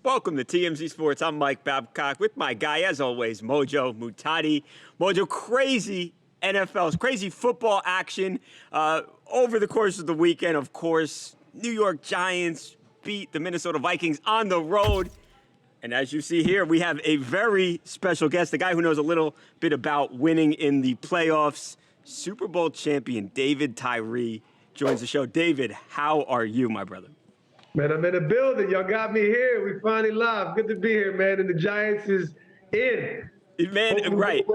Welcome to TMZ Sports. I'm Mike Babcock with my guy, as always, Mojo Mutati. Mojo, crazy NFL's crazy football action over the course of the weekend. Of course, New York Giants beat the Minnesota Vikings on the road. And as you see here, we have a very special guest, the guy who knows a little bit about winning in the playoffs. Super Bowl champion David Tyree joins the show. David, how are you, my brother? Man, I'm in the building. Y'all got me here. We finally live. Good to be here, man. And the Giants is in. Man, right.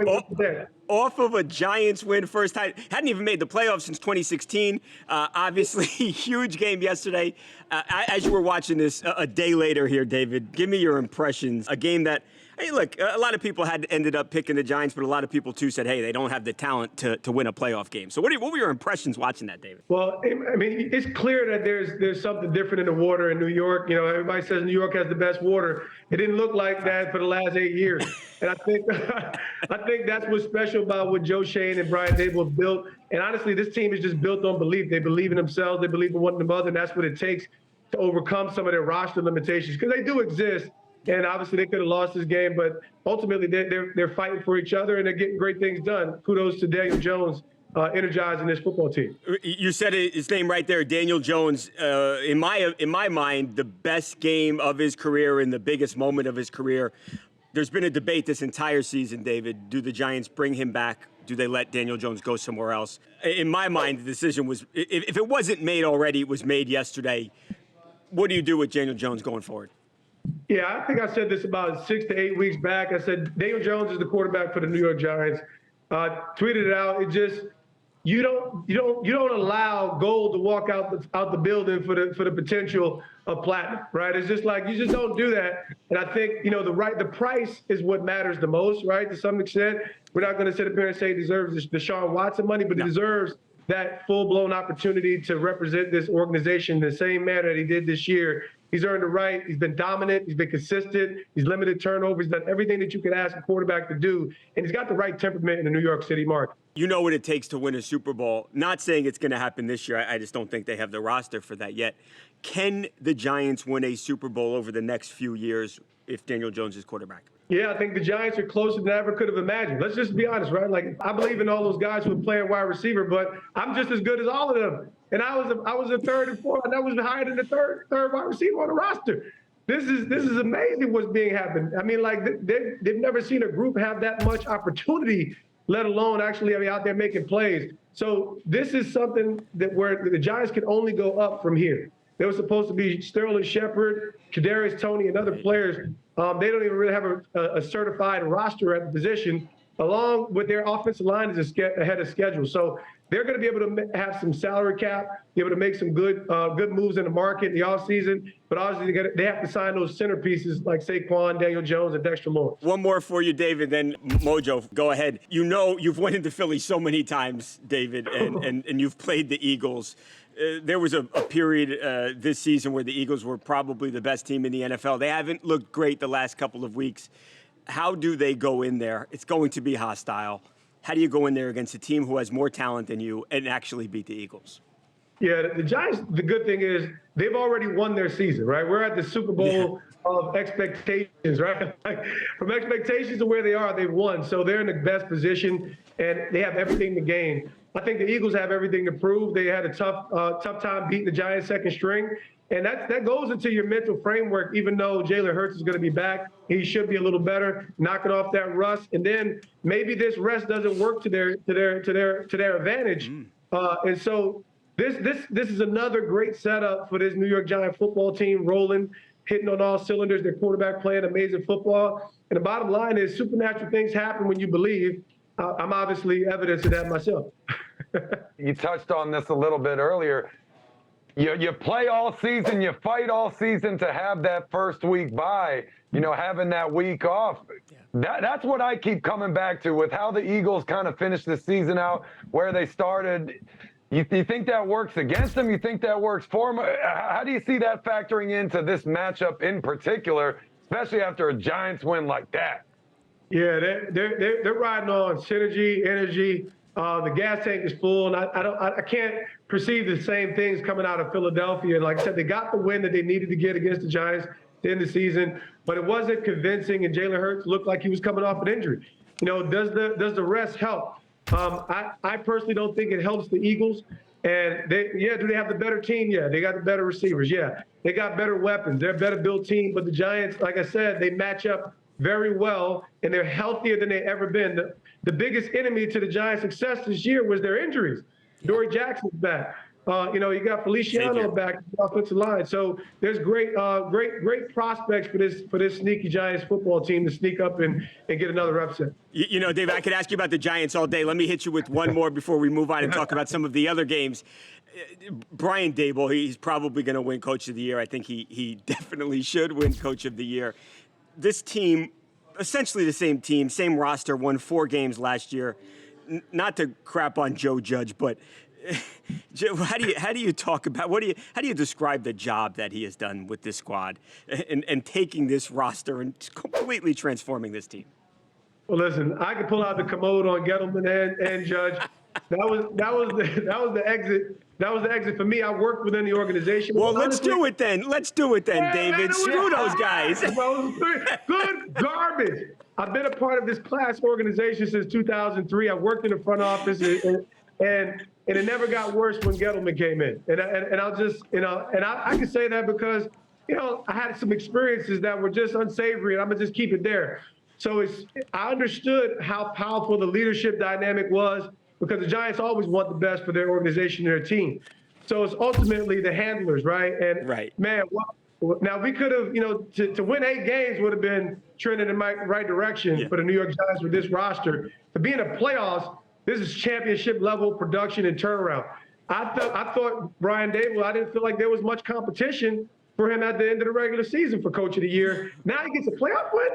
Off of a Giants win first time. Hadn't even made the playoffs since 2016. Obviously, huge game yesterday. As you were watching this a day later here, David, give me your impressions. A game that, hey, look, a lot of people had ended up picking the Giants, but a lot of people, too, said, hey, they don't have the talent to win a playoff game. So what were your impressions watching that, David? Well, I mean, it's clear that there's something different in the water in New York. You know, everybody says New York has the best water. It didn't look like that for the last 8 years. And I think that's what's special about what Joe Shane and Brian Dable have built. And honestly, this team is just built on belief. They believe in themselves. They believe in one another. And that's what it takes to overcome some of their roster limitations, because they do exist. And obviously, they could have lost this game, but ultimately, they're fighting for each other and they're getting great things done. Kudos to Daniel Jones energizing this football team. You said his name right there, Daniel Jones. In my mind, the best game of his career and the biggest moment of his career. There's been a debate this entire season, David. Do the Giants bring him back? Do they let Daniel Jones go somewhere else? In my mind, the decision was, if it wasn't made already, it was made yesterday. What do you do with Daniel Jones going forward? Yeah, I think I said this about 6 to 8 weeks back. I said Daniel Jones is the quarterback for the New York Giants. Tweeted it out. It just you don't allow gold to walk out the building for the potential of platinum, right? It's just like you just don't do that. And I think the price is what matters the most, right? To some extent, we're not going to sit up here and say he deserves the Deshaun Watson money, but he deserves that full-blown opportunity to represent this organization in the same manner that he did this year. He's earned the right. He's been dominant. He's been consistent. He's limited turnovers. He's done everything that you could ask a quarterback to do. And he's got the right temperament in the New York City market. You know what it takes to win a Super Bowl. Not saying it's going to happen this year. I just don't think they have the roster for that yet. Can the Giants win a Super Bowl over the next few years if Daniel Jones is quarterback? Yeah, I think the Giants are closer than I ever could have imagined. Let's just be honest, right? Like, I believe in all those guys who are playing wide receiver, but I'm just as good as all of them. And I was a third and fourth, and I was higher than the third wide receiver on the roster. This is amazing what's being happened. I mean, like, they've never seen a group have that much opportunity, let alone actually out there making plays. So this is something where the Giants can only go up from here. They were supposed to be Sterling Shepard, Kadarius Toney, and other players. They don't even really have a certified roster at the position, along with their offensive line is ahead of schedule. So they're going to be able to have some salary cap, be able to make some good moves in the market in the offseason. But obviously, they have to sign those centerpieces like Saquon, Daniel Jones, and Dexter Lawrence. One more for you, David, then Mojo, go ahead. You know you've went into Philly so many times, David, and you've played the Eagles. There was a period this season where the Eagles were probably the best team in the NFL. They haven't looked great the last couple of weeks. How do they go in there? It's going to be hostile. How do you go in there against a team who has more talent than you and actually beat the Eagles? Yeah, the Giants, the good thing is they've already won their season, right? We're at the Super Bowl of expectations, right? Like, from expectations to where they are, they've won. So they're in the best position, and they have everything to gain. I think the Eagles have everything to prove. They had a tough time beating the Giants' second string. And that goes into your mental framework. Even though Jalen Hurts is going to be back, he should be a little better, knocking off that rust. And then maybe this rest doesn't work to their advantage. And so this is another great setup for this New York Giant football team, rolling, hitting on all cylinders. Their quarterback playing amazing football. And the bottom line is supernatural things happen when you believe. I'm obviously evidence of that myself. You touched on this a little bit earlier. You play all season, you fight all season to have that first week bye, having that week off. That's what I keep coming back to with how the Eagles kind of finished the season out, where they started. You think that works against them? You think that works for them? How do you see that factoring into this matchup in particular, especially after a Giants win like that? Yeah, they're riding on synergy, energy. The gas tank is full, and I can't perceive the same things coming out of Philadelphia. And like I said, they got the win that they needed to get against the Giants. to end the season, but it wasn't convincing, and Jalen Hurts looked like he was coming off an injury. Does the rest help? I personally don't think it helps the Eagles. And do they have the better team? Yeah, they got the better receivers. Yeah, they got better weapons. They're a better built team. But the Giants, like I said, they match up very well, and they're healthier than they've ever been. The biggest enemy to the Giants' success this year was their injuries. Dory Jackson's back. You got Feliciano back in the offensive line. So there's great prospects for this sneaky Giants football team to sneak up and get another upset. Dave, I could ask you about the Giants all day. Let me hit you with one more before we move on and talk about some of the other games. Brian Daboll, he's probably going to win Coach of the Year. I think he definitely should win Coach of the Year. This team, essentially the same team, same roster, won 4 games last year. Not to crap on Joe Judge, but how do you talk about how do you describe the job that he has done with this squad and taking this roster and completely transforming this team? Well, listen, I could pull out the commode on Gettleman and Judge. That was the exit. That was the exit for me. I worked within the organization. Well, let's do it then, David. Screw those guys. Good garbage. I've been a part of this class organization since 2003. I worked in the front office, and it never got worse when Gettleman came in. And I'll just, I can say that because, I had some experiences that were just unsavory, and I'm gonna just keep it there. So I understood how powerful the leadership dynamic was, because the Giants always want the best for their organization and their team. So it's ultimately the handlers, right? And man, now we could have, to win 8 games would have been trending in the right direction for the New York Giants with this roster. To be in the playoffs, this is championship level production and turnaround. I thought Brian Daboll, I didn't feel like there was much competition for him at the end of the regular season for Coach of the Year. Now he gets a playoff win?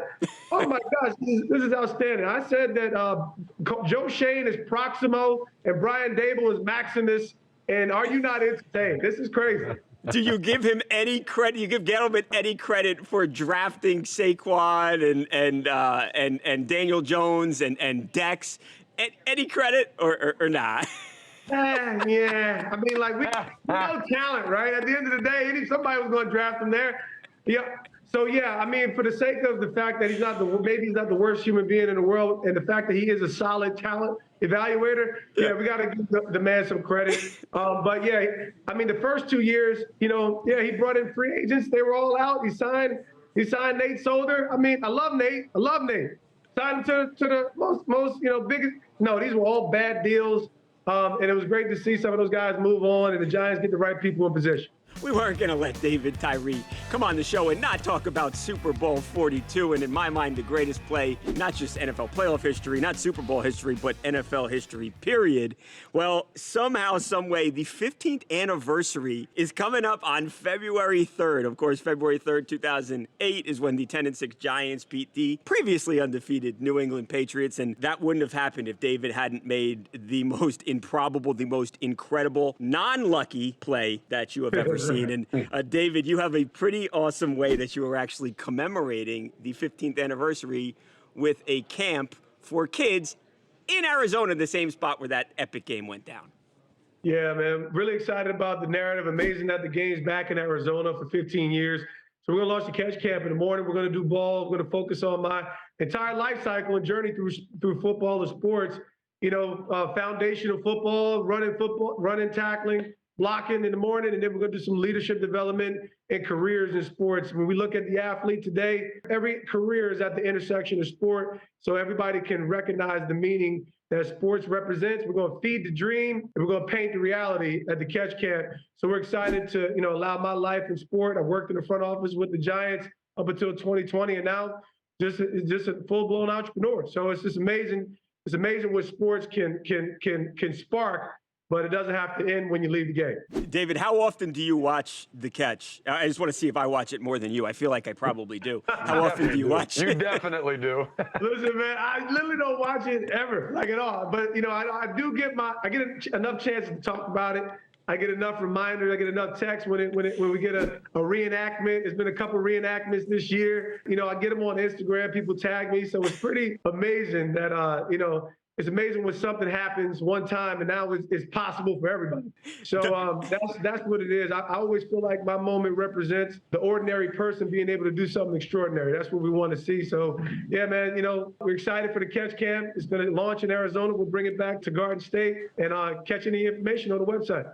Oh my gosh, this is outstanding. I said that Joe Shane is Proximo and Brian Daboll is Maximus, and are you not entertained? This is crazy. Do you give him any credit? You give Gettleman any credit for drafting Saquon and Daniel Jones and Dex? Any credit or not? Yeah, I mean, like we know talent, right? At the end of the day, somebody was going to draft him there. Yeah. So yeah, I mean, for the sake of the fact that maybe he's not the worst human being in the world, and the fact that he is a solid talent evaluator, we got to give the man some credit. But yeah, I mean, the first 2 years, he brought in free agents. They were all out. He signed Nate Solder. I mean, I love Nate. Signed him to the most biggest. No, these were all bad deals. And it was great to see some of those guys move on and the Giants get the right people in position. We weren't going to let David Tyree come on the show and not talk about Super Bowl 42, and in my mind, the greatest play, not just NFL playoff history, not Super Bowl history, but NFL history, period. Well, somehow, someway, the 15th anniversary is coming up on February 3rd. Of course, February 3rd, 2008 is when the 10-6 Giants beat the previously undefeated New England Patriots, and that wouldn't have happened if David hadn't made the most improbable, the most incredible, non-lucky play that you have ever seen. And David, you have a pretty awesome way that you are actually commemorating the 15th anniversary with a camp for kids in Arizona, the same spot where that epic game went down. Yeah, man, really excited about the narrative. Amazing that the game's back in Arizona for 15 years. So we're going to launch the catch camp in the morning. We're going to do ball. We're going to focus on my entire life cycle and journey through football and sports. Foundational football, running, tackling, blocking in the morning, and then we're going to do some leadership development and careers in sports. When we look at the athlete today, every career is at the intersection of sport, so everybody can recognize the meaning that sports represents. We're going to feed the dream, and we're going to paint the reality at the catch camp. So we're excited to, allow my life in sport. I worked in the front office with the Giants up until 2020, and now just a full-blown entrepreneur. So it's just amazing. It's amazing what sports can spark, but it doesn't have to end when you leave the game. David, how often do you watch The Catch? I just want to see if I watch it more than you. I feel like I probably do. How often do you watch it? You definitely do. Listen, man, I literally don't watch it ever, like at all. But, I get enough chances to talk about it. I get enough reminders. I get enough texts when we get a reenactment. There's been a couple reenactments this year. I get them on Instagram. People tag me. So it's pretty amazing that, it's amazing when something happens one time and now it's possible for everybody. So that's what it is. I always feel like my moment represents the ordinary person being able to do something extraordinary. That's what we want to see. So yeah, man, we're excited for the Catch Camp. It's going to launch in Arizona. We'll bring it back to Garden State and catch any information on the website.